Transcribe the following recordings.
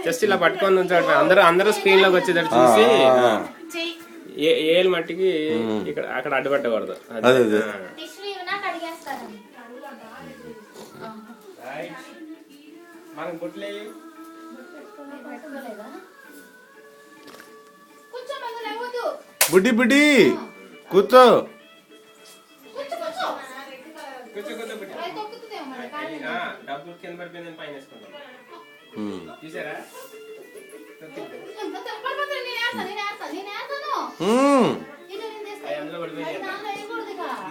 Just ఇలా పట్టుకొని ఉంచాడు. అందరూ స్క్రీన్ లోకి వచ్చేటట్టు చూసి ఏలు మట్టికి ఇక్కడ అక్కడ అడ్డుపట్టకూడదు. మనకు బుట్లే బుడ్డి బుడ్డి కూర్చో. డబ్బులు కింద పడిపోయింది పైన వేసుకుంటాం. చూసారా అందులో పడిపోయింది.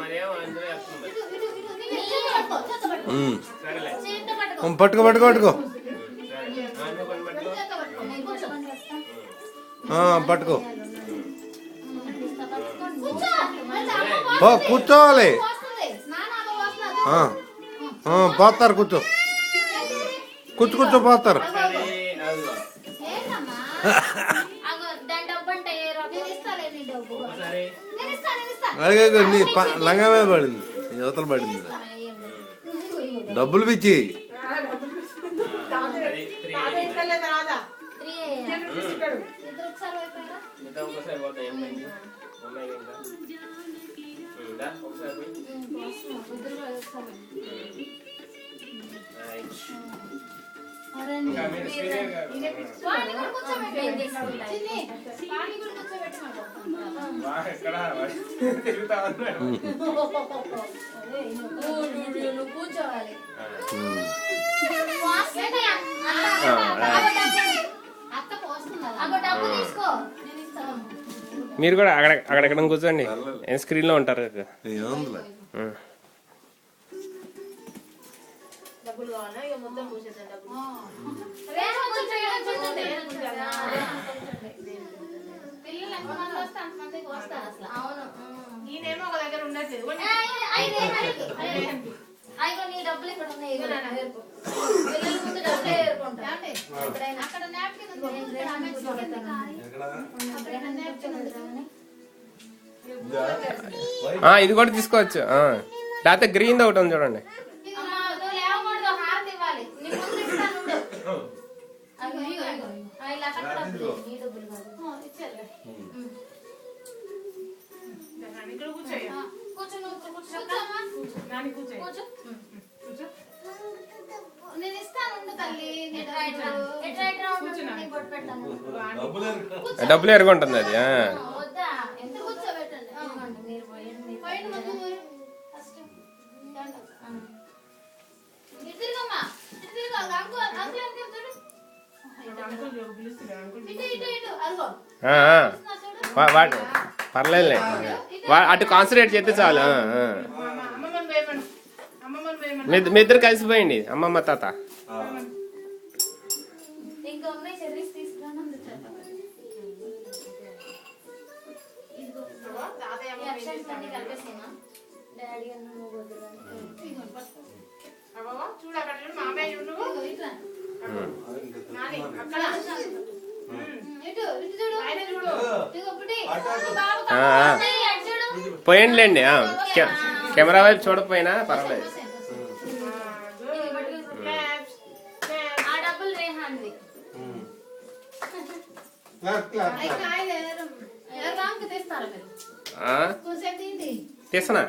మరేమో అందులో వేస్తుంది. సరేలే పట్టుకో పట్టుకో పట్టుకో పట్టుకో. కూర్చోవాలి. పోతారు కూర్చో కూర్చో పోతారు. అలాగే నీ లంగమే పడింది, యువతల పడింది. డబ్బులు పిచ్చి మీరు కూడా అక్కడెక్కడ కూర్చోండి, స్క్రీన్ లో ఉంటారు కదా. ఇది కూడా తీసుకోవచ్చు. లేకపోతే గ్రీన్ ఒకటి ఉంది చూడండి. డబ్బులు ఎరుగుంటుంది అది. పర్లేదులే, అటు కాన్సన్ట్రేట్ చేస్తే చాలు. మీ ఇద్దరు కలిసిపోయింది అమ్మమ్మ తాత. పోయిందిలేండి, కెమెరా వైపు చూడకపోయినా పర్వాలేదు. తీసనా?